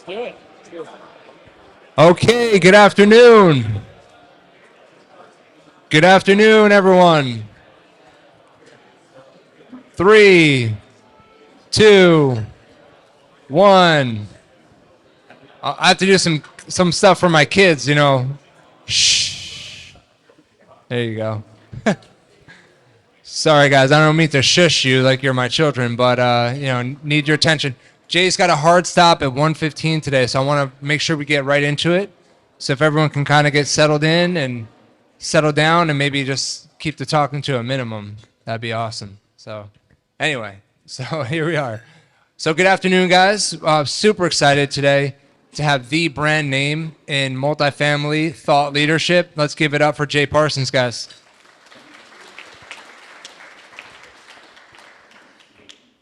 Okay, good afternoon. Good afternoon, everyone. 3, 2, 1. I have to do some stuff for my kids, you know. Shh. There you go. Sorry, guys. I don't mean to shush you like you're my children, but need your attention. Jay's got a hard stop at 1:15 today, so I want to make sure we get right into it. So if everyone can kind of get settled in and settle down and maybe just keep the talking to a minimum, that'd be awesome. So anyway, so here we are. So good afternoon, guys. Super excited today to have the brand name in multifamily thought leadership. Let's give it up for Jay Parsons, guys.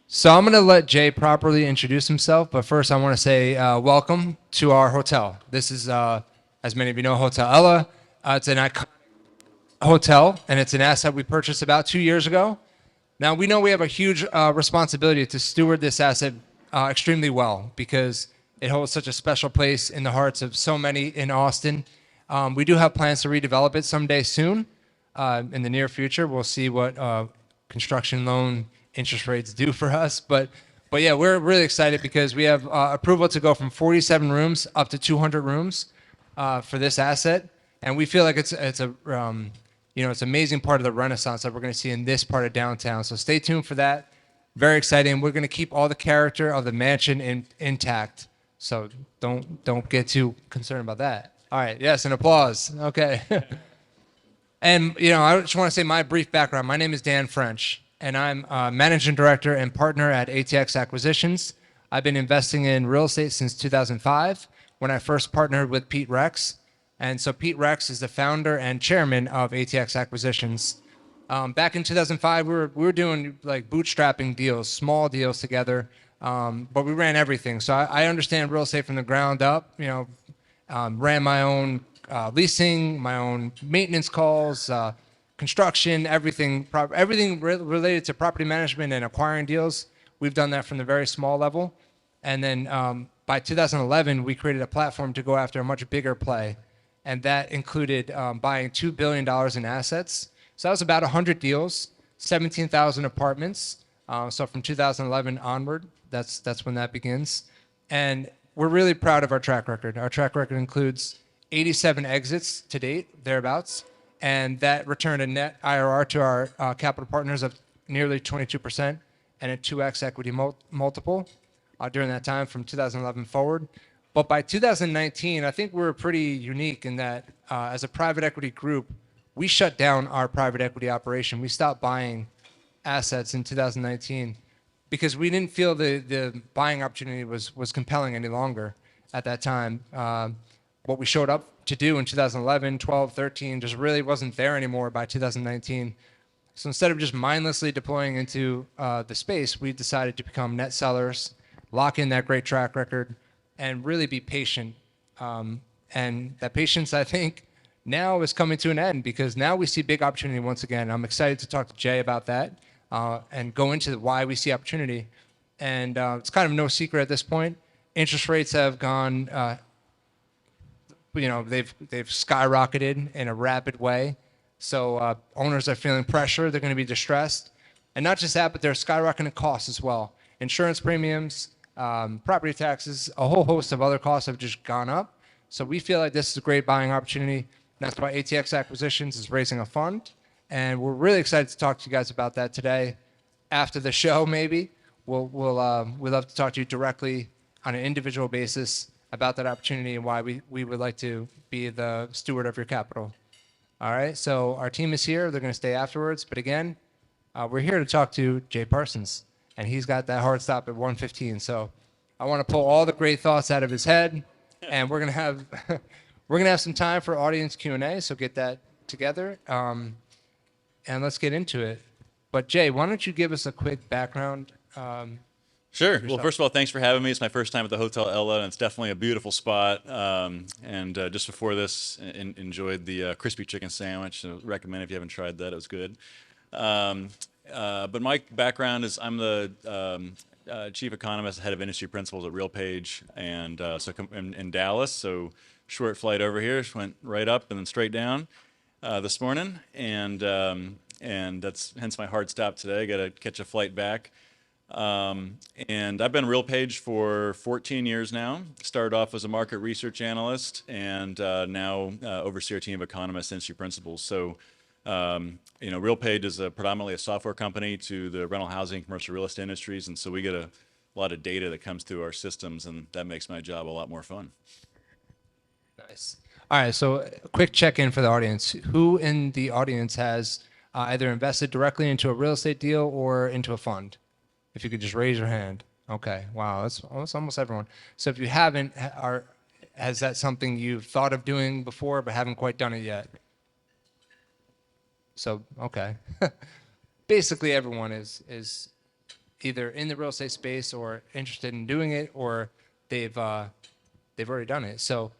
So I'm going to let Jay properly introduce himself, but first I want to say welcome to our hotel. This is, as many of you know, Hotel Ella. It's an iconic hotel, and it's an asset we purchased about 2 years ago. Now, we know we have a huge responsibility to steward this asset extremely well because it holds such a special place in the hearts of so many in Austin. We do have plans to redevelop it someday soon. In the near future, we'll see what construction loan interest rates do for us. But yeah, we're really excited because we have approval to go from 47 rooms up to 200 rooms for this asset. And we feel like it's an amazing part of the renaissance that we're going to see in this part of downtown. So stay tuned for that. Very exciting. We're going to keep all the character of the mansion intact. So don't get too concerned about that. All right. Yes, an applause. Okay. And I just want to say my brief background. My name is Dan French, and I'm managing director and partner at ATX Acquisitions. I've been investing in real estate since 2005 when I first partnered with Pete Rex. And so Pete Rex is the founder and chairman of ATX Acquisitions. Back in 2005, we were doing like bootstrapping deals, small deals together, but we ran everything. So I understand real estate from the ground up. Ran my own leasing, my own maintenance calls, construction, everything related to property management and acquiring deals. We've done that from the very small level. And then by 2011, we created a platform to go after a much bigger play. And that included buying $2 billion in assets. So that was about 100 deals, 17,000 apartments. So from 2011 onward, that's when that begins. And we're really proud of our track record. Our track record includes 87 exits to date, thereabouts. And that returned a net IRR to our capital partners of nearly 22% and a 2x equity multiple during that time from 2011 forward. But by 2019, I think we were pretty unique in that as a private equity group, we shut down our private equity operation. We stopped buying assets in 2019 because we didn't feel the buying opportunity was compelling any longer at that time. What we showed up to do in 2011, 12, 13 just really wasn't there anymore by 2019. So instead of just mindlessly deploying into the space, we decided to become net sellers, lock in that great track record, and really be patient. And that patience, I think, now is coming to an end because now we see big opportunity once again. I'm excited to talk to Jay about that and go into why we see opportunity. And it's kind of no secret at this point. Interest rates have gone, they've skyrocketed in a rapid way. So owners are feeling pressure. They're going to be distressed. And not just that, but they're skyrocketing costs as well. Insurance premiums, property taxes, a whole host of other costs have just gone up. So we feel like this is a great buying opportunity. That's why ATX Acquisitions is raising a fund. And we're really excited to talk to you guys about that today. After the show, maybe, we'd love to talk to you directly on an individual basis about that opportunity and why we would like to be the steward of your capital. All right, so our team is here. They're going to stay afterwards. But again, we're here to talk to Jay Parsons. And he's got that hard stop at 1:15. So I want to pull all the great thoughts out of his head. And we're going to have some time for audience Q&A. So get that together. And let's get into it. But Jay, why don't you give us a quick background? Sure. Well, first of all, thanks for having me. It's my first time at the Hotel Ella, and it's definitely a beautiful spot. And just before this, enjoyed the crispy chicken sandwich. So recommend if you haven't tried that. It was good. But my background is I'm the Chief Economist, Head of Industry Principals at RealPage, and in Dallas. So short flight over here, just went right up and then straight down this morning, and that's hence my hard stop today. Got to catch a flight back. And I've been RealPage for 14 years now. Started off as a market research analyst, and now oversee our team of economists and industry principals. So, RealPage is predominantly a software company to the rental housing, commercial real estate industries, and so we get a lot of data that comes through our systems, and that makes my job a lot more fun. Nice. All right, so a quick check-in for the audience. Who in the audience has either invested directly into a real estate deal or into a fund? If you could just raise your hand. Okay, wow, that's almost everyone. So if you haven't, has that something you've thought of doing before but haven't quite done it yet? So, okay. Basically everyone is either in the real estate space or interested in doing it, or they've already done it. So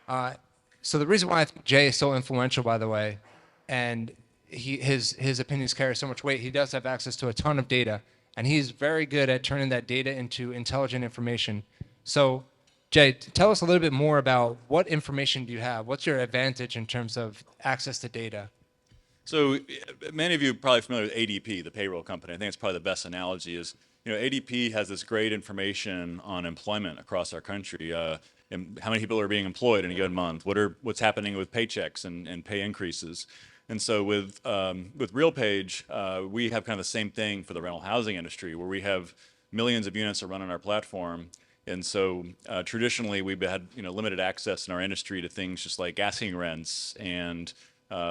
the reason why I think Jay is so influential, by the way, and his opinions carry so much weight, he does have access to a ton of data, and he's very good at turning that data into intelligent information. So, Jay, tell us a little bit more about what information do you have? What's your advantage in terms of access to data? So many of you are probably familiar with ADP, the payroll company. I think it's probably the best analogy is, ADP has this great information on employment across our country. And how many people are being employed in a given month? What's happening with paychecks and pay increases? And so with RealPage, we have kind of the same thing for the rental housing industry, where we have millions of units that run on our platform. And so traditionally, we've had limited access in our industry to things just like asking rents and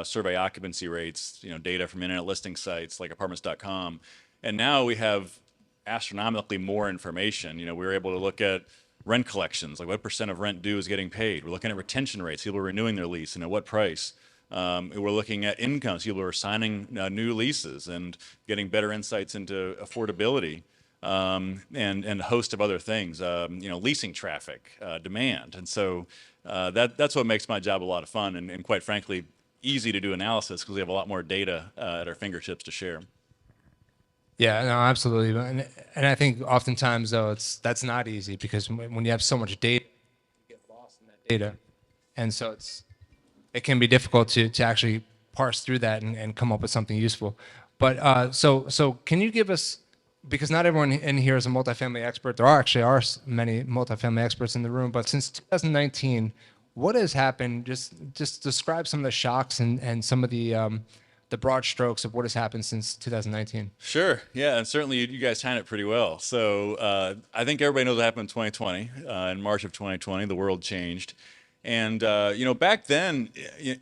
survey occupancy rates, data from internet listing sites like apartments.com. And now we have astronomically more information. We're able to look at rent collections, like what % of rent due is getting paid. We're looking at retention rates, people renewing their lease and at what price. We're looking at incomes, people are signing new leases and getting better insights into affordability, and a host of other things, leasing traffic, demand. And so that's what makes my job a lot of fun and quite frankly, easy to do analysis because we have a lot more data at our fingertips to share. Yeah, no, absolutely. And I think oftentimes, though, that's not easy because when you have so much data, you get lost in that data. And so it can be difficult to actually parse through that and come up with something useful. But so can you give us, because not everyone in here is a multifamily expert. There are many multifamily experts in the room, but since 2019, what has happened? Just describe some of the shocks and some of the broad strokes of what has happened since 2019. Sure. Yeah, and certainly you guys timed it pretty well. So I think everybody knows what happened in 2020. In March of 2020, the world changed. And, back then,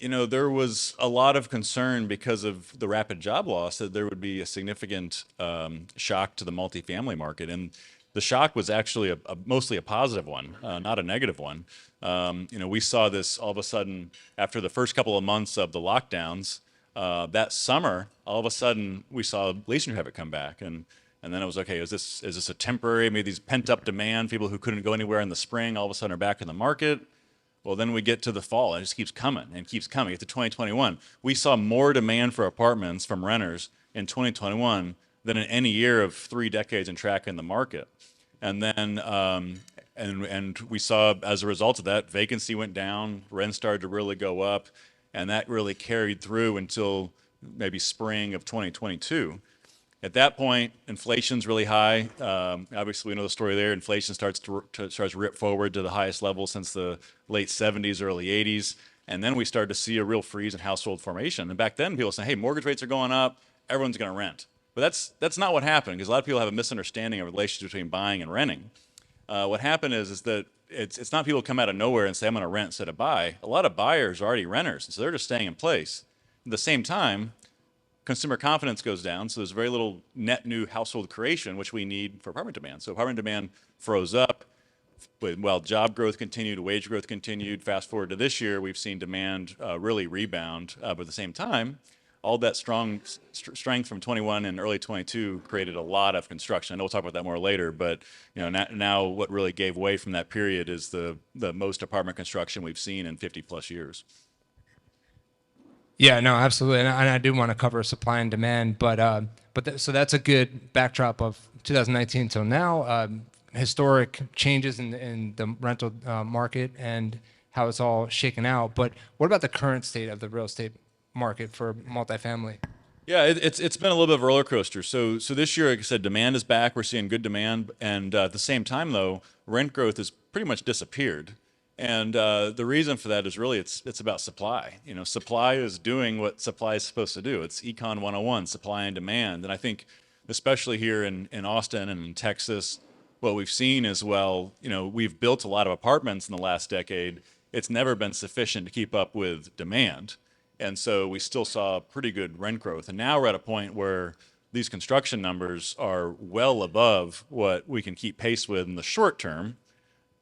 there was a lot of concern because of the rapid job loss that there would be a significant shock to the multifamily market. And the shock was actually mostly a positive one, not a negative one. We saw this all of a sudden after the first couple of months of the lockdowns. That summer, all of a sudden, we saw leasing traffic come back, and then it was okay. Is this a temporary? Maybe these pent up demand, people who couldn't go anywhere in the spring, all of a sudden are back in the market. Well, then we get to the fall, and it just keeps coming and keeps coming. Get to 2021, we saw more demand for apartments from renters in 2021 than in any year of 3 decades in tracking the market. And then and we saw as a result of that, vacancy went down, rent started to really go up. And that really carried through until maybe spring of 2022. At that point, inflation's really high. Obviously, we know the story there. Inflation starts to rip forward to the highest level since the late 70s, early 80s. And then we started to see a real freeze in household formation. And back then, people say, hey, mortgage rates are going up, everyone's going to rent. But that's not what happened, because a lot of people have a misunderstanding of the relationship between buying and renting. What happened is that it's not people come out of nowhere and say, I'm going to rent instead of buy. A lot of buyers are already renters, and so they're just staying in place. At the same time, consumer confidence goes down, so there's very little net new household creation, which we need for apartment demand. So apartment demand froze up. While job growth continued, wage growth continued. Fast forward to this year, we've seen demand really rebound. But at the same time, all that strength from 21 and early 22 created a lot of construction. I know we'll talk about that more later, but now what really gave way from that period is the most apartment construction we've seen in 50 plus years. Yeah, no, absolutely, and I do want to cover supply and demand, so that's a good backdrop of 2019 till now. Historic changes in the rental market and how it's all shaken out. But what about the current state of the real estate market for multifamily? Yeah, it's been a little bit of a roller coaster. So this year, like I said, demand is back. We're seeing good demand, and at the same time, though, rent growth has pretty much disappeared. And the reason for that is really it's about supply. You know, supply is doing what supply is supposed to do. It's Econ 101, supply and demand. And I think, especially here in Austin and in Texas, what we've seen is, well, you know, we've built a lot of apartments in the last decade. It's never been sufficient to keep up with demand. And so we still saw pretty good rent growth. And now we're at a point where these construction numbers are well above what we can keep pace with in the short term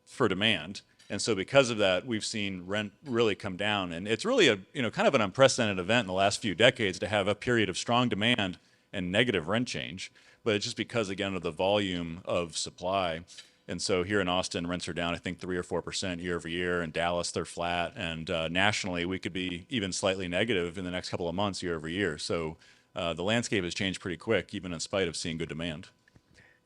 for demand. And so because of that, we've seen rent really come down. And it's really a, you know, kind of an unprecedented event in the last few decades to have a period of strong demand and negative rent change. But it's just because, again, of the volume of supply. And so here in Austin, rents are down, I think, 3 or 4% year over year. In Dallas, they're flat. And nationally, we could be even slightly negative in the next couple of months year over year. So the landscape has changed pretty quick, even in spite of seeing good demand.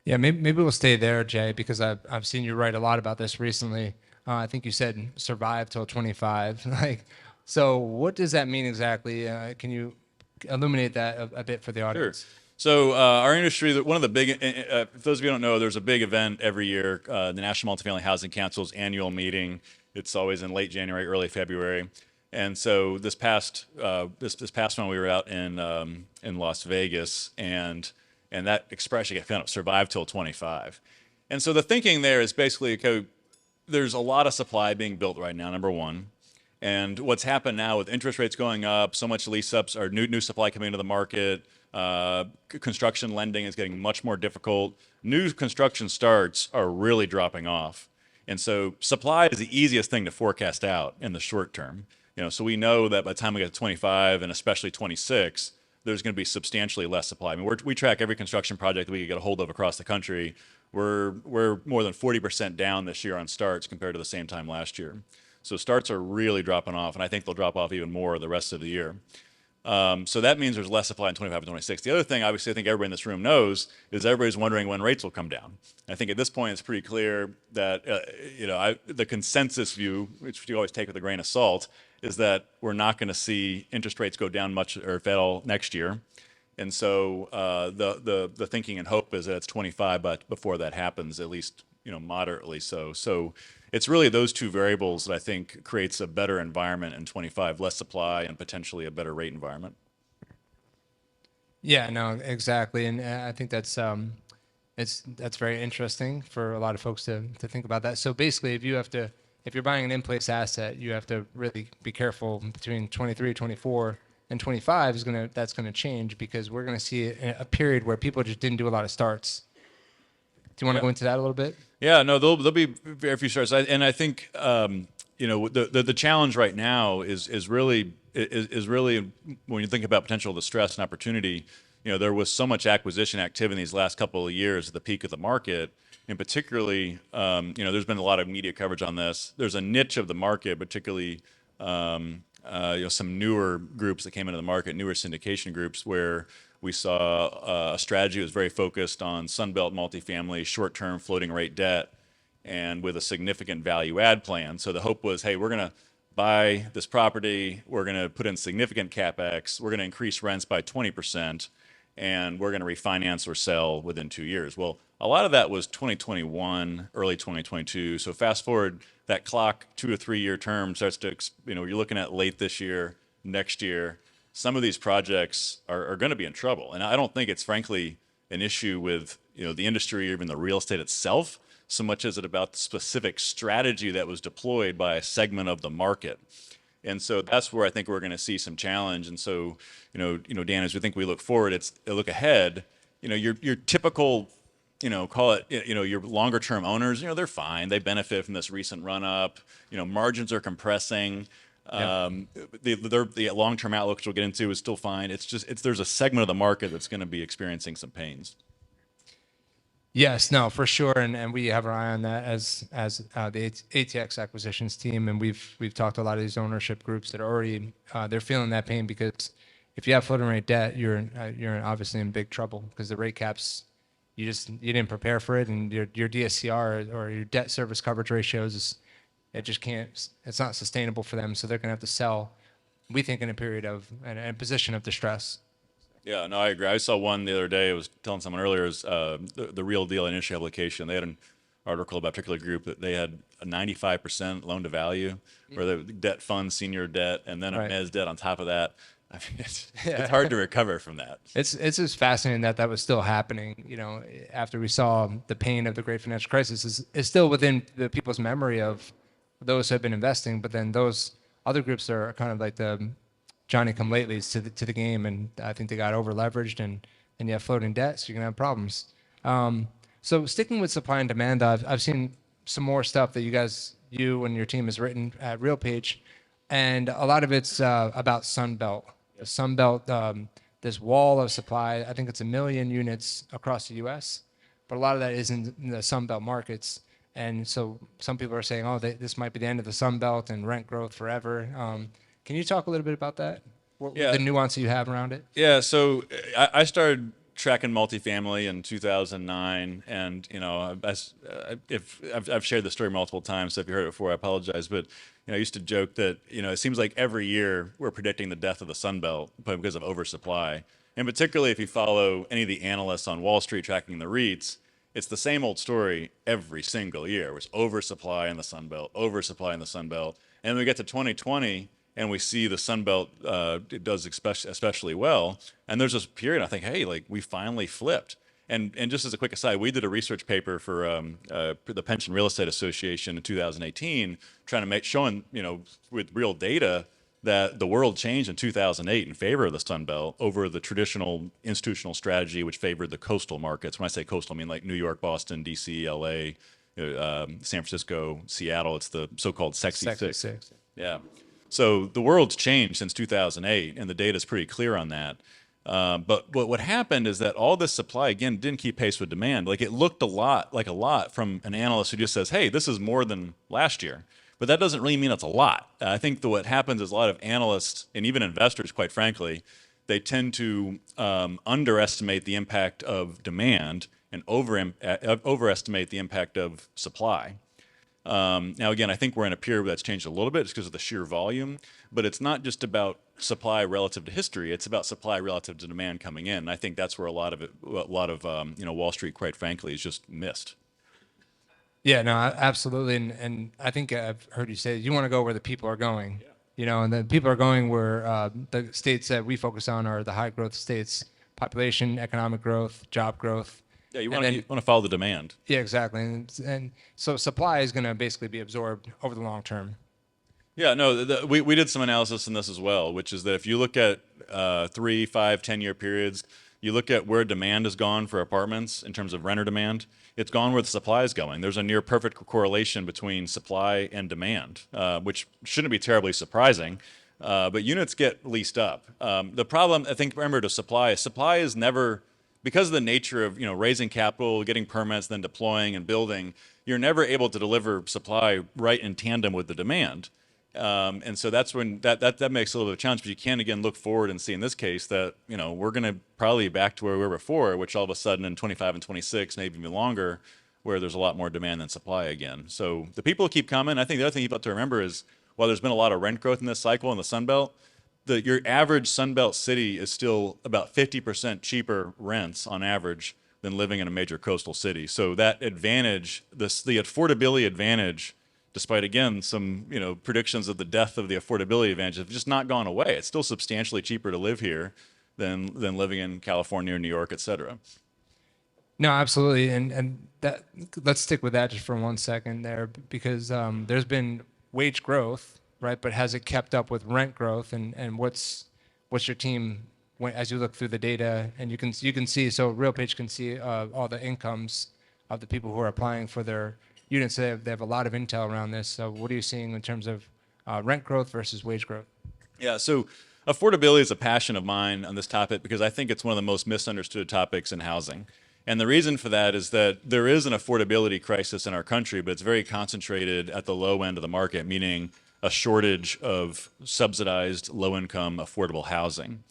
Yeah, maybe we'll stay there, Jay, because I've seen you write a lot about this recently. I think you said survive till 25. Like, so what does that mean exactly? Can you illuminate that a bit for the Sure. audience? So our industry, one of the big, for those of you who don't know, there's a big event every year, the National Multifamily Housing Council's annual meeting. It's always in late January, early February. And so this past one, we were out in Las Vegas, and that expression got found survive till 25. And so the thinking there is basically, okay, there's a lot of supply being built right now, number one. And what's happened now with interest rates going up, so much lease ups or new supply coming into the market, construction lending is getting much more difficult. New construction starts are really dropping off. And so supply is the easiest thing to forecast out in the short term. You know, so we know that by the time we get to 25 and especially 26, there's going to be substantially less supply. I mean, we track every construction project that we can get a hold of across the country. We're more than 40% down this year on starts compared to the same time last year. So starts are really dropping off, and I think they'll drop off even more the rest of the year. So that means there's less supply in 25 and 26. The other thing, obviously, I think everybody in this room knows is everybody's wondering when rates will come down. I think at this point it's pretty clear that the consensus view, which you always take with a grain of salt, is that we're not going to see interest rates go down much, or if at all, next year. And so the thinking and hope is that it's 25, but before that happens, at least moderately so. So it's really those two variables that I think creates a better environment in 25, less supply and potentially a better rate environment. Yeah, no, exactly, and I think that's very interesting for a lot of folks to think about that. So basically, if you're buying an in-place asset, you have to really be careful between 23, 24, and 25 that's gonna change because we're gonna see a period where people just didn't do a lot of starts. Do you want to go into that a little bit? Yeah, no, there'll be very few starts, and I think the challenge right now is really when you think about potential distress and opportunity. There was so much acquisition activity in these last couple of years at the peak of the market, and particularly, there's been a lot of media coverage on this. There's a niche of the market, particularly, some newer groups that came into the market, newer syndication groups, where we saw a strategy that was very focused on Sunbelt multifamily, short-term floating rate debt, and with a significant value add plan. So the hope was, hey, we're going to buy this property, we're going to put in significant CapEx, we're going to increase rents by 20%, and we're going to refinance or sell within 2 years. Well, a lot of that was 2021, early 2022. So fast forward that clock, 2 or 3 year term starts to, you're looking at late this year, next year. Some of these projects are going to be in trouble. And I don't think it's frankly an issue with the industry or even the real estate itself, so much as it about the specific strategy that was deployed by a segment of the market. And so that's where I think we're going to see some challenge. And so, Dan, as we look forward, it's a look ahead. Your typical, call it, your longer term owners, they're fine. They benefit from this recent run up. Margins are compressing. The long-term outlook, which we'll get into, is still fine. There's a segment of the market that's going to be experiencing some pains. Yes, no, for sure, and we have our eye on that as the ATX acquisitions team, and we've talked to a lot of these ownership groups that are already they're feeling that pain because if you have floating rate debt, you're obviously in big trouble because the rate caps you didn't prepare for it, and your DSCR or your debt service coverage ratios it just can't, it's not sustainable for them, so they're gonna have to sell. We think in a period of in a position of distress. Yeah, no, I agree. I saw one the other day. I was telling someone earlier is the Real Deal Industry Application. They had an article about a particular group that they had a 95% loan to value, where the debt fund senior debt, and then a Right. mezz debt on top of that. I mean, it's Yeah. hard to recover from that. It's just fascinating that that was still happening. After we saw the pain of the great financial crisis, is still within the people's memory of those who have been investing. But then those other groups are kind of like the Johnny come latelys to the game, and I think they got over leveraged, and you have floating debt, so you're gonna have problems. So sticking with supply and demand, I've seen some more stuff that you and your team has written at RealPage, and a lot of it's about Sunbelt. The Sunbelt, this wall of supply. I think it's 1 million units across the U.S., but a lot of that is in the Sunbelt markets. And so some people are saying, oh, this might be the end of the Sunbelt and rent growth forever. Can you talk a little bit about that? Yeah, The nuance you have around it? yeah. So I started tracking multifamily in 2009, and if I've shared the story multiple times, so if you heard it before, I apologize. But I used to joke that it seems like every year we're predicting the death of the Sun Belt, but because of oversupply, and particularly if you follow any of the analysts on Wall Street tracking the REITs. It's the same old story every single year. It's oversupply in the Sun Belt, oversupply in the Sun Belt, and then we get to 2020 and we see the Sun Belt it does especially well. And there's this period I think, hey, like we finally flipped. And just as a quick aside, we did a research paper for the Pension Real Estate Association in 2018, trying to showing with real data that the world changed in 2008 in favor of the Sun Belt over the traditional institutional strategy, which favored the coastal markets. When I say coastal, I mean like New York, Boston, D.C., L.A., San Francisco, Seattle. It's the so-called sexy Sexy six. six. Yeah. So the world's changed since 2008, and the data is pretty clear on that. But what happened is that all this supply again didn't keep pace with demand. Like it looked a lot from an analyst who just says, "Hey, this is more than last year," but that doesn't really mean it's a lot. I think that what happens is a lot of analysts and even investors, quite frankly, they tend to underestimate the impact of demand and overestimate the impact of supply. Now, again, I think we're in a period where that's changed a little bit just because of the sheer volume, but it's not just about supply relative to history. It's about supply relative to demand coming in. And I think that's where a lot of Wall Street, quite frankly, is just missed. Yeah, no, absolutely. And I think I've heard you say you want to go where the people are going. And the people are going where the states that we focus on are the high growth states, population, economic growth, job growth. Yeah, you And want then to follow the demand. Yeah, exactly. And so supply is going to basically be absorbed over the long term. Yeah, no, we did some analysis in this as well, which is that if you look at 3, 5, 10-year periods, you look at where demand has gone for apartments in terms of renter demand, it's gone where the supply is going. There's a near perfect correlation between supply and demand, which shouldn't be terribly surprising, but units get leased up. The problem, I think, remember, to supply is never, because of the nature of raising capital, getting permits, then deploying and building, you're never able to deliver supply right in tandem with the demand. And so that's when that makes a little bit of a challenge. But you can again look forward and see in this case that we're going to probably be back to where we were before, which all of a sudden in 25 and 26, maybe even longer, where there's a lot more demand than supply again. So the people keep coming. I think the other thing you have to remember is while there's been a lot of rent growth in this cycle in the Sun Belt, your average Sun Belt city is still about 50% cheaper rents on average than living in a major coastal city. So that advantage, the affordability advantage, despite again some predictions of the death of the affordability advantage, have just not gone away. It's still substantially cheaper to live here than living in California or New York, et cetera. No, absolutely. And that let's stick with that just for 1 second there, because there's been wage growth, right? But has it kept up with rent growth? And what's your team as you look through the data, and you can see, so RealPage can see all the incomes of the people who are applying for their units. They have a lot of intel around this. So what are you seeing in terms of rent growth versus wage growth? Yeah, so affordability is a passion of mine on this topic because I think it's one of the most misunderstood topics in housing. And the reason for that is that there is an affordability crisis in our country, but it's very concentrated at the low end of the market, meaning a shortage of subsidized low-income affordable housing.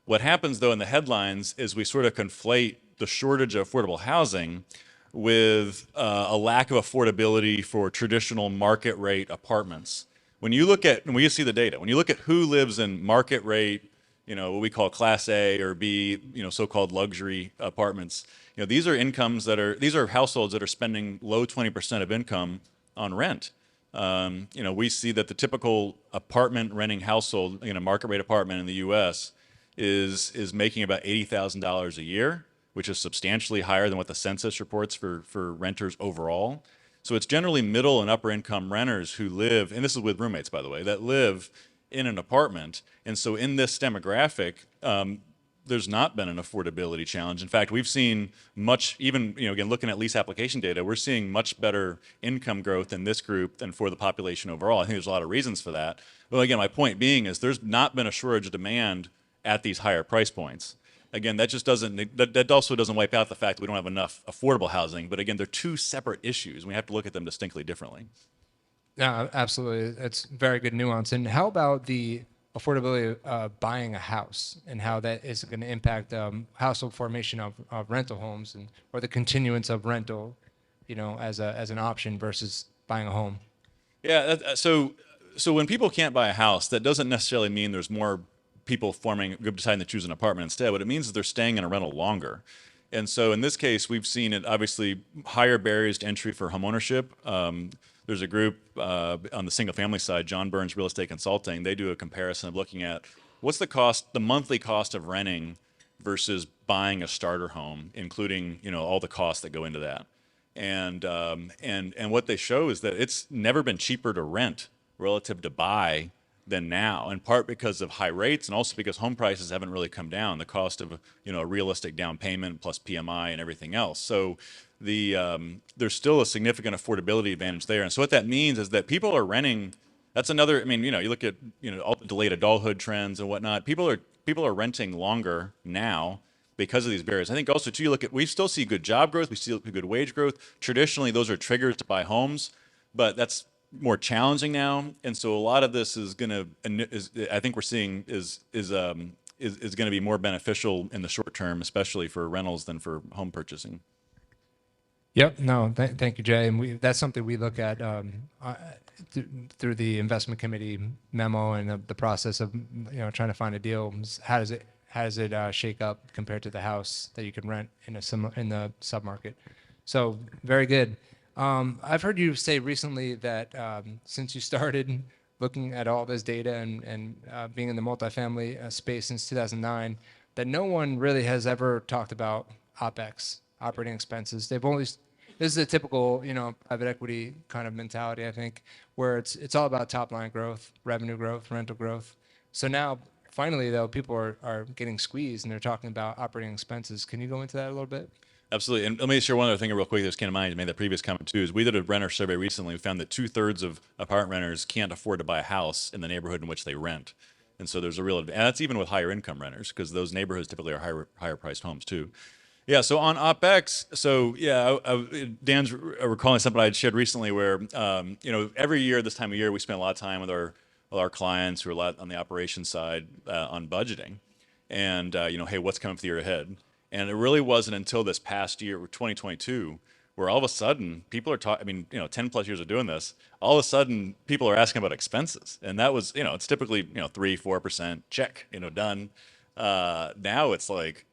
What happens, though, in the headlines is we sort of conflate the shortage of affordable housing with a lack of affordability for traditional market rate apartments. When you look at, and we see the data, when you look at who lives in market rate, what we call Class A or B, so-called luxury apartments, these are households that are spending low 20% of income on rent. We see that the typical apartment renting household, market rate apartment in the U.S. is making about $80,000 a year, which is substantially higher than what the census reports for renters overall. So it's generally middle and upper income renters who live, and this is with roommates, by the way, that live in an apartment. And so in this demographic, there's not been an affordability challenge. In fact, we've seen much, even, again, looking at lease application data, we're seeing much better income growth in this group than for the population overall. I think there's a lot of reasons for that. Well, again, my point being is there's not been a shortage of demand at these higher price points. Again, that also doesn't wipe out the fact that we don't have enough affordable housing. But again, they're two separate issues. We have to look at them distinctly differently. Yeah, absolutely. It's very good nuance. And how about the affordability of buying a house and how that is going to impact household formation of rental homes or the continuance of rental, as an option versus buying a home? Yeah. So when people can't buy a house, that doesn't necessarily mean there's more people deciding to choose an apartment instead. What it means is they're staying in a rental longer. And so in this case, we've seen it obviously higher barriers to entry for homeownership. There's a group on the single family side, John Burns Real Estate Consulting. They do a comparison of looking at what's the monthly cost of renting versus buying a starter home, including all the costs that go into that. And what they show is that it's never been cheaper to rent relative to buy than now, in part because of high rates and also because home prices haven't really come down. The cost of a realistic down payment plus PMI and everything else. So there's still a significant affordability advantage there. And so what that means is that people are renting. That's another. I mean, you look at all the delayed adulthood trends and whatnot. People are renting longer now because of these barriers. I think also too, we still see good job growth. We see good wage growth. Traditionally, those are triggers to buy homes, but that's more challenging now. And so a lot of this I think we're seeing is going to be more beneficial in the short term, especially for rentals than for home purchasing. Yep. No, thank you, Jay. And that's something we look at through the investment committee memo and the process of trying to find a deal. How does it shake up compared to the house that you can rent in the submarket? So very good. I've heard you say recently that since you started looking at all this data and being in the multifamily space since 2009, that no one really has ever talked about OpEx, operating expenses. This is a typical, private equity kind of mentality, I think, where it's all about top line growth, revenue growth, rental growth. So now, finally, though, people are getting squeezed and they're talking about operating expenses. Can you go into that a little bit? Absolutely. And let me share one other thing real quick that just came to mind. I made that previous comment too, is we did a renter survey recently. We found that 2/3 of apartment renters can't afford to buy a house in the neighborhood in which they rent. And so there's and that's even with higher income renters, because those neighborhoods typically are higher priced homes too. Yeah, so on OpEx, Dan's recalling something I had shared recently where, every year this time of year, we spend a lot of time with our clients who are a lot on the operations side on budgeting. And, hey, what's coming for the year ahead? And it really wasn't until this past year, 2022, where all of a sudden people are talking, 10 plus years of doing this, all of a sudden people are asking about expenses. And that was, it's typically, 3-4% check, done. Now it's like,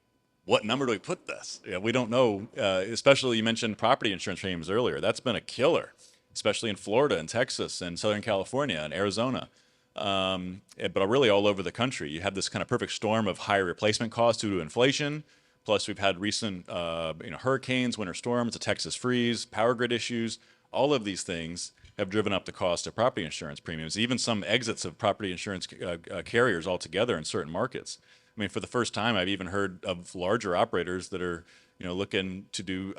what number do we put this? We don't know, especially you mentioned property insurance premiums earlier. That's been a killer, especially in Florida and Texas and Southern California and Arizona. But really all over the country. You have this kind of perfect storm of higher replacement costs due to inflation. Plus, we've had recent hurricanes, winter storms, a Texas freeze, power grid issues. All of these things have driven up the cost of property insurance premiums, even some exits of property insurance carriers altogether in certain markets. I mean, for the first time, I've even heard of larger operators that are looking to do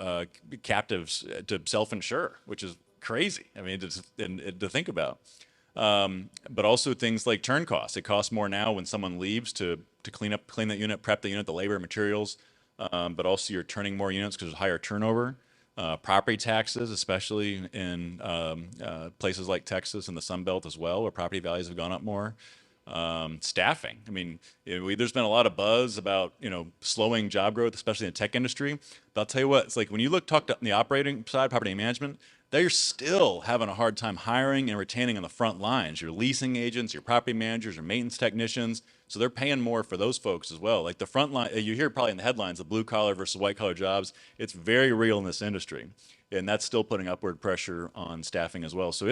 captives to self-insure, which is crazy. I mean, to think about. But also things like turn costs. It costs more now when someone leaves to clean that unit, prep the unit, the labor, materials, but also you're turning more units because there's higher turnover. Property taxes, especially in places like Texas and the Sun Belt as well, where property values have gone up more. Staffing. I mean, there's been a lot of buzz about slowing job growth, especially in the tech industry. But I'll tell you what, it's like when you talk on the operating side, property management, they're still having a hard time hiring and retaining on the front lines. Your leasing agents, your property managers, your maintenance technicians. So they're paying more for those folks as well. Like the front line, you hear probably in the headlines, the blue collar versus white collar jobs. It's very real in this industry, and that's still putting upward pressure on staffing as well. So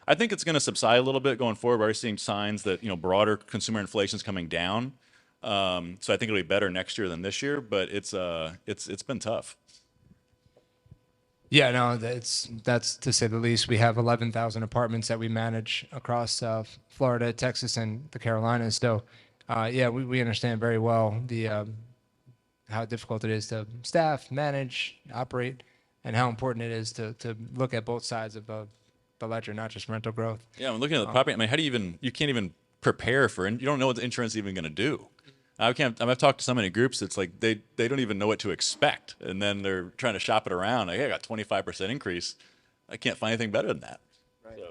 I think it's going to subside a little bit going forward. We're already seeing signs that broader consumer inflation is coming down. So I think it'll be better next year than this year, but it's been tough. Yeah, no, that's to say the least. We have 11,000 apartments that we manage across Florida, Texas, and the Carolinas. So, yeah, we understand very well the how difficult it is to staff, manage, operate, and how important it is to look at both sides of the ledger, not just rental growth. Yeah, I'm looking at the property. I mean, you can't even prepare for, and you don't know what the insurance is even going to do. I've talked to so many groups. It's like they don't even know what to expect, and then they're trying to shop it around. Like, hey, I got 25% increase. I can't find anything better than that. Right.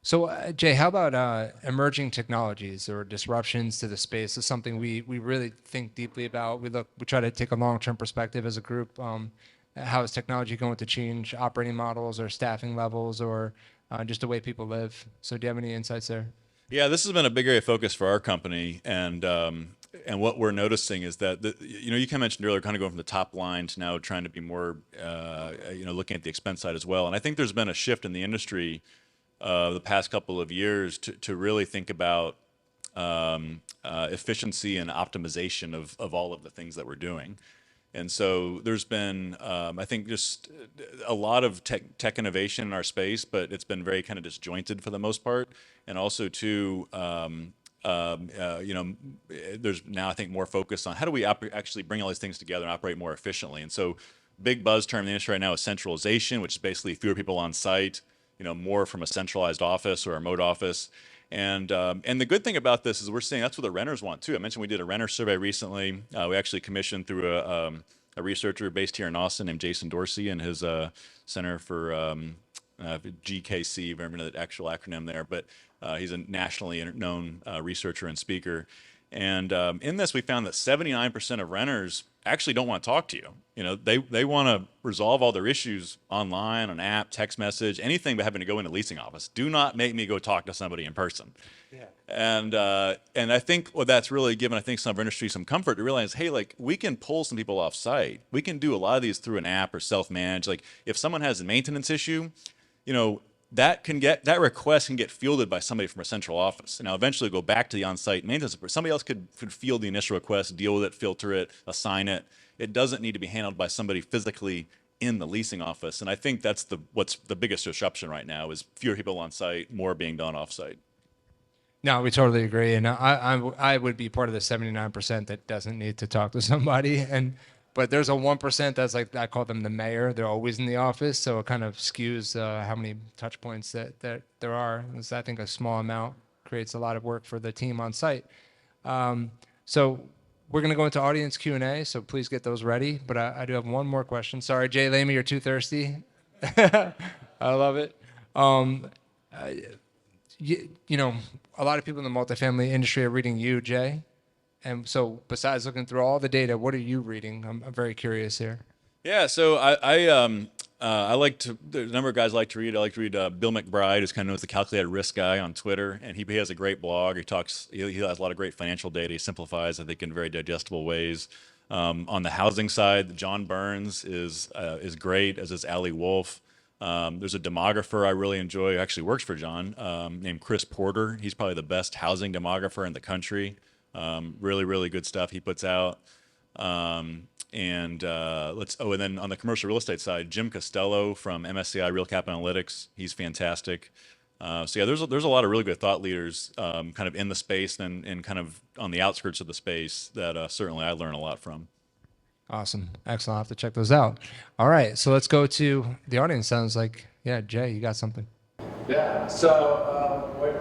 So, Jay, how about emerging technologies or disruptions to the space? This is something we really think deeply about. We try to take a long-term perspective as a group. How is technology going to change operating models or staffing levels or just the way people live? So, do you have any insights there? Yeah, this has been a big area of focus for our company, and what we're noticing is that you kind of mentioned earlier, kind of going from the top line to now trying to be more, looking at the expense side as well. And I think there's been a shift in the industry the past couple of years to really think about efficiency and optimization of all of the things that we're doing. And so there's been, I think, just a lot of tech innovation in our space, but it's been very kind of disjointed for the most part. And also, too, there's now, I think, more focus on how do we actually bring all these things together and operate more efficiently. And so big buzz term in the industry right now is centralization, which is basically fewer people on site, more from a centralized office or a remote office. And the good thing about this is we're seeing that's what the renters want too. I mentioned we did a renter survey recently. We actually commissioned through a researcher based here in Austin named Jason Dorsey and his Center for GKC, if I remember the actual acronym there, but he's a nationally known researcher and speaker. And in this, we found that 79% of renters actually don't want to talk to you. They want to resolve all their issues online, on app, text message, anything but having to go into a leasing office. Do not make me go talk to somebody in person. Yeah. And I think what that's really given, I think, some of our industry some comfort to realize, hey, like we can pull some people off site. We can do a lot of these through an app or self-manage. Like if someone has a maintenance issue, that request can get fielded by somebody from a central office. And now eventually go back to the on-site maintenance. Somebody else could field the initial request, deal with it, filter it, assign it. It doesn't need to be handled by somebody physically in the leasing office. And I think that's what's the biggest disruption right now is fewer people on site, more being done off-site. No, we totally agree. And I would be part of the 79% that doesn't need to talk to somebody. But there's a 1% that's like, I call them the mayor. They're always in the office. So it kind of skews how many touch points that there are. It's, I think a small amount creates a lot of work for the team on site. So we're going to go into audience Q&A. So please get those ready. But I do have one more question. Sorry, Jay Lamy, you're too thirsty. I love it. A lot of people in the multifamily industry are reading you, Jay. And so besides looking through all the data, what are you reading? I'm very curious here. Yeah, so I like to, there's a number of guys I like to read. I like to read Bill McBride, who's kind of known as the calculated risk guy on Twitter. And he has a great blog. He has a lot of great financial data. He simplifies, I think, in very digestible ways. On the housing side, John Burns is great, as is Ali Wolf. There's a demographer I really enjoy, who actually works for John, named Chris Porter. He's probably the best housing demographer in the country. Really, really good stuff he puts out. And then on the commercial real estate side, Jim Costello from MSCI Real Cap Analytics, he's fantastic. So yeah, there's a lot of really good thought leaders kind of in the space and kind of on the outskirts of the space that certainly I learn a lot from. Awesome. Excellent. I'll have to check those out. All right. So let's go to the audience. Sounds like, yeah, Jay, you got something. Yeah. So what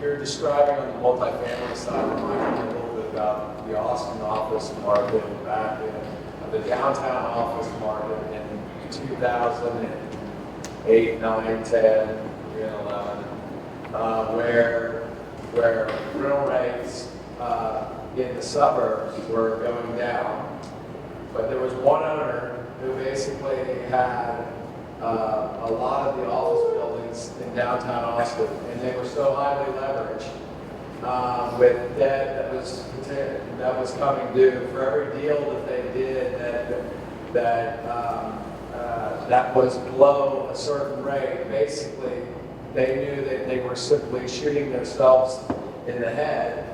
you're describing on the multifamily side reminded me a little bit about the Austin office market back in the downtown office market in 2008, 9, 10, 11, where rental rates in the suburbs were going down. But there was one owner who basically had a lot of the office buildings in downtown Austin, and they were so highly leveraged with debt that was coming due. For every deal that they did that was below a certain rate, basically they knew that they were simply shooting themselves in the head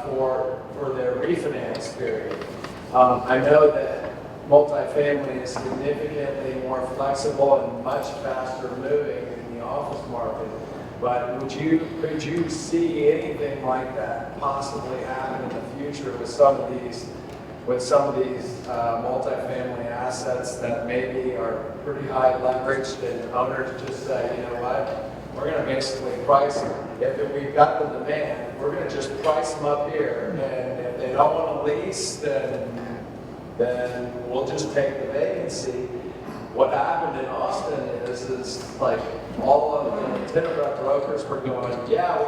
for their refinance period. I know that multifamily is significantly more flexible and much faster moving in the office market. But could you see anything like that possibly happen in the future with some of these multifamily assets that maybe are pretty high leveraged, and owners just say, you know what, we're going to basically price them. If we've got the demand, we're going to just price them up here, and if they don't want to lease, then we'll just take the vacancy. What happened in Austin is like all of the tenant rep brokers were going, yeah,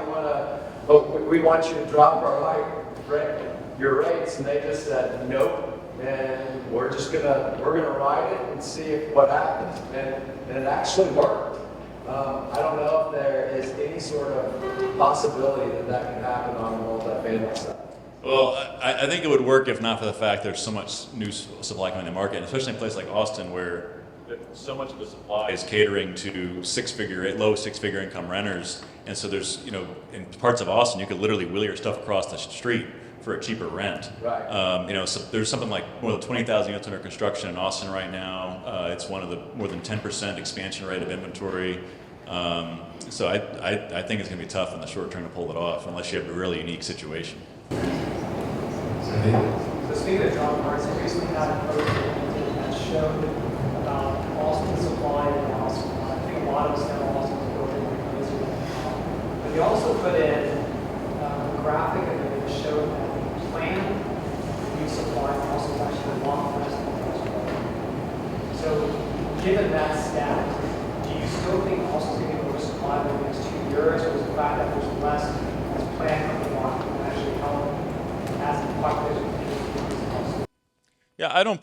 we want you to drop your rates, and they just said nope, and we're gonna ride it and see what happens, and it actually worked. I don't know if there is any sort of possibility that can happen on the multifamily side. Well, I think it would work if not for the fact there's so much new supply coming in the market, and especially in a place like Austin where so much of the supply is catering to low six-figure income renters, and so there's, in parts of Austin you could literally wheel your stuff across the street for a cheaper rent. Right. So there's something like more than 20,000 units under construction in Austin right now. It's one of the more than 10% expansion rate of inventory. So I think it's going to be tough in the short term to pull it off unless you have a really unique situation. So speaking of John Parsons, recently had a post that showed about Austin supply and Austin. I think a lot of us know Austin is building crazy right now. But he also put in a graphic that showed that the planned new supply in Austin is actually a lot less than what's building. So given that stat, do you still think Austin's going to get oversupply over the next 2 years, or is the fact that there's less that's planned on the market can actually help as the population continues? Yeah, I don't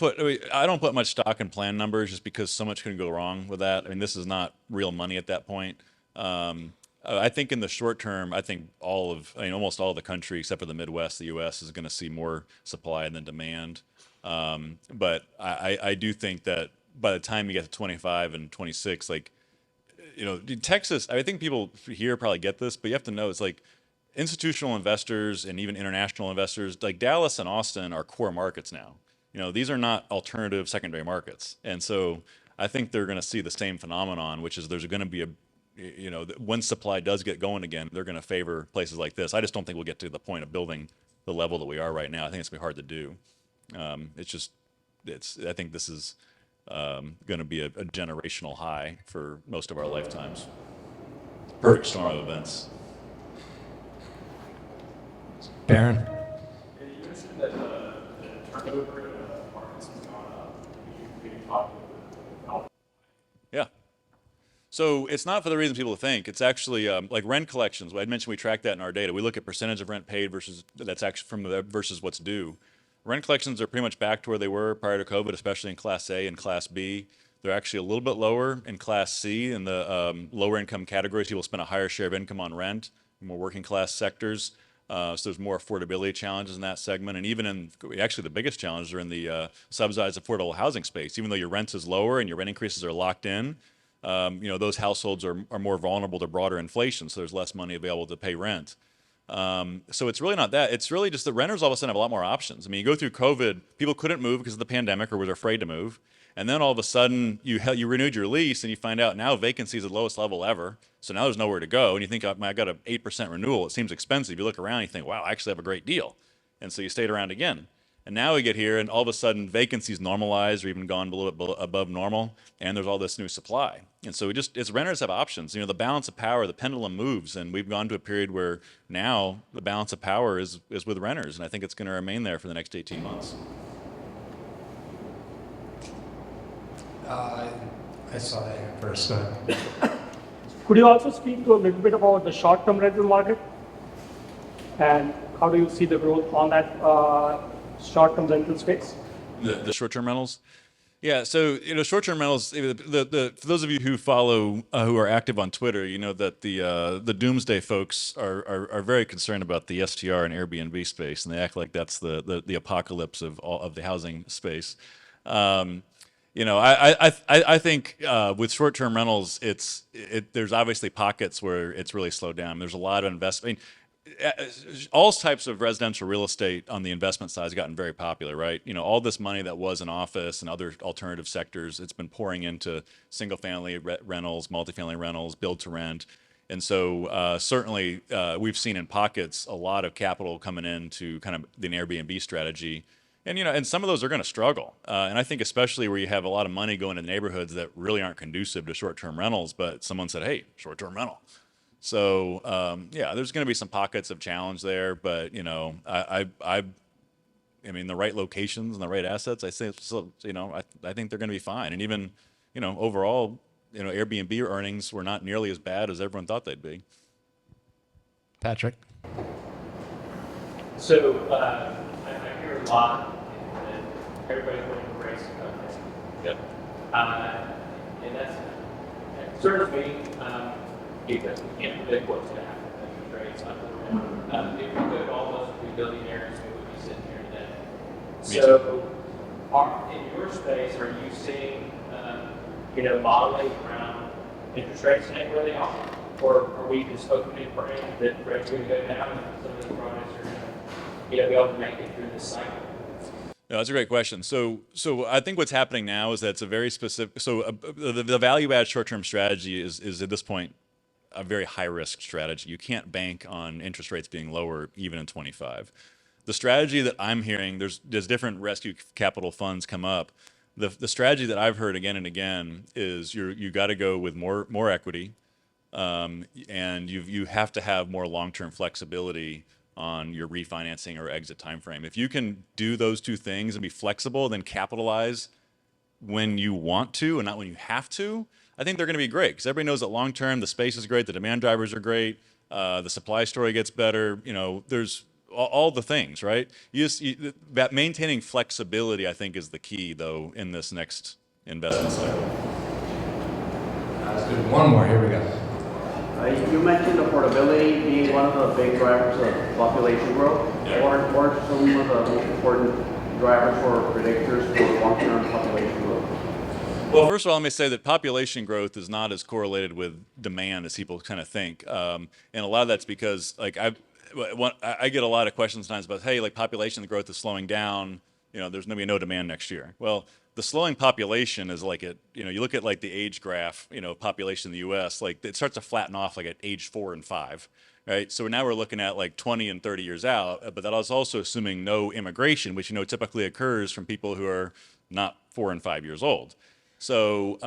put much stock in plan numbers just because so much can go wrong with that. I mean, this is not real money at that point. I think in the short term, almost all of the country except for the Midwest, the U.S. is going to see more supply than demand. But I do think that by the time you get to 25 and 26, Texas, I think people here probably get this, but you have to know it's like institutional investors and even international investors, like Dallas and Austin are core markets now. These are not alternative secondary markets. And so I think they're going to see the same phenomenon, which is there's going to be when supply does get going again, they're going to favor places like this. I just don't think we'll get to the point of building the level that we are right now. I think it's going to be hard to do. I think this is going to be a generational high for most of our lifetimes. Perfect storm of events. Baron? You mentioned that the turnover of apartments has gone up. Can you talk a little bit about that? Yeah. So it's not for the reason people think. It's actually like rent collections. I mentioned we track that in our data. We look at percentage of rent paid versus what's due. Rent collections are pretty much back to where they were prior to COVID, especially in Class A and Class B. They're actually a little bit lower in Class C in the lower income categories. People spend a higher share of income on rent, more working class sectors. So there's more affordability challenges in that segment. And even actually the biggest challenges are in the subsidized affordable housing space. Even though your rent is lower and your rent increases are locked in, those households are more vulnerable to broader inflation. So there's less money available to pay rent. So it's really not that. It's really just the renters all of a sudden have a lot more options. I mean, you go through COVID, people couldn't move because of the pandemic or were afraid to move. And then all of a sudden you renewed your lease and you find out now vacancy is the lowest level ever. So now there's nowhere to go. And you think, I got an 8% renewal. It seems expensive. You look around and you think, wow, I actually have a great deal. And so you stayed around again. And now we get here, and all of a sudden vacancies normalized or even gone a little bit above normal, and there's all this new supply. And so as renters have options, the balance of power, the pendulum moves, and we've gone to a period where now the balance of power is with renters, and I think it's going to remain there for the next 18 months. I saw that here first. Go ahead. Could you also speak to a little bit about the short-term rental market? And how do you see the growth on that short-term rental space? The short-term rentals? Yeah, so short-term rentals. For those of you who follow, who are active on Twitter, you know that the doomsday folks are very concerned about the STR and Airbnb space, and they act like that's the apocalypse of the housing space. I think with short-term rentals, there's obviously pockets where it's really slowed down. There's a lot of investment. All types of residential real estate on the investment side has gotten very popular, right? All this money that was in office and other alternative sectors, it's been pouring into single-family rentals, multifamily rentals, build-to-rent. And so certainly we've seen in pockets a lot of capital coming into kind of the Airbnb strategy. And some of those are going to struggle. And I think especially where you have a lot of money going to neighborhoods that really aren't conducive to short-term rentals, but someone said, hey, short-term rental. So there's going to be some pockets of challenge there, but I mean the right locations and the right assets, I think I think they're going to be fine. And even overall, Airbnb earnings were not nearly as bad as everyone thought they'd be. Patrick. So I hear a lot that everybody's going to embrace the country. Yep. And that concerns me because we can't predict what's going to happen with interest rates up or down. If we could, all of us would be billionaires, we would be sitting here today. So, in your space, are you seeing, modeling around interest rates staying where they are? Or are we just hoping and praying that rates are going to go down and some of these projects are going to, be able to make it through this cycle? No, that's a great question. So I think what's happening now is that it's a very specific. So the value-add short-term strategy is at this point a very high-risk strategy. You can't bank on interest rates being lower even in 25. The strategy that I'm hearing, there's different rescue capital funds come up. The strategy that I've heard again and again is you got to go with more equity, and you have to have more long-term flexibility on your refinancing or exit timeframe. If you can do those two things and be flexible, then capitalize when you want to and not when you have to, I think they're going to be great because everybody knows that long term the space is great, the demand drivers are great, the supply story gets better. There's all the things, right? That maintaining flexibility, I think, is the key though in this next investment cycle. Let's do one more. Here we go. You mentioned affordability being one of the big drivers of population growth. Yeah. What are some of the most important drivers or predictors for long-term population growth? Well, first of all, let me say that population growth is not as correlated with demand as people kind of think. And a lot of that's because I get a lot of questions sometimes about, hey, population growth is slowing down. There's going to be no demand next year. Well, the slowing population is you look at the age graph, population in the U.S., it starts to flatten off at age 4 and 5, right? So now we're looking at 20 and 30 years out, but that is also assuming no immigration, which typically occurs from people who are not 4 and 5 years old. So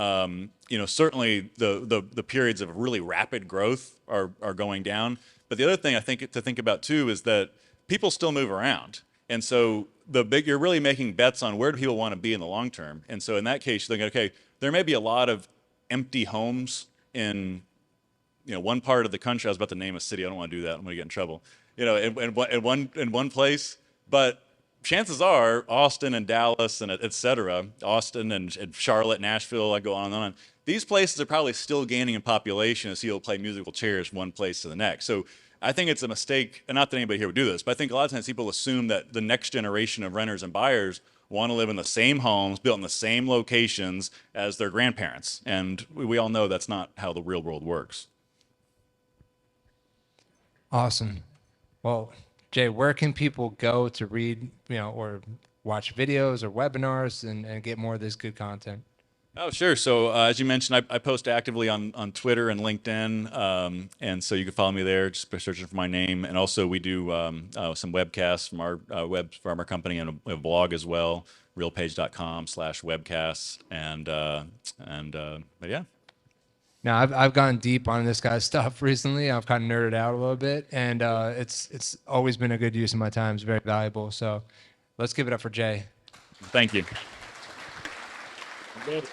certainly the periods of really rapid growth are going down. But the other thing I think to think about too is that people still move around. And so you're really making bets on where do people want to be in the long term. And so in that case, you're thinking, okay, there may be a lot of empty homes in one part of the country. I was about to name a city. I don't want to do that. I'm going to get in trouble. In one place, but chances are Austin and Dallas and et cetera, Austin and Charlotte, Nashville, I go on and on. These places are probably still gaining in population as people play musical chairs from one place to the next. So I think it's a mistake, and not that anybody here would do this, but I think a lot of times people assume that the next generation of renters and buyers want to live in the same homes, built in the same locations as their grandparents. And we all know that's not how the real world works. Awesome. Well, Jay, where can people go to read, or watch videos or webinars and get more of this good content? Oh, sure. So as you mentioned, I post actively on Twitter and LinkedIn, and so you can follow me there just by searching for my name. And also, we do some webcasts from our company and a blog as well, realpage.com/webcasts. But yeah. Now I've gone deep on this guy's stuff recently. I've kind of nerded out a little bit, and it's always been a good use of my time. It's very valuable. So let's give it up for Jay. Thank you. Great.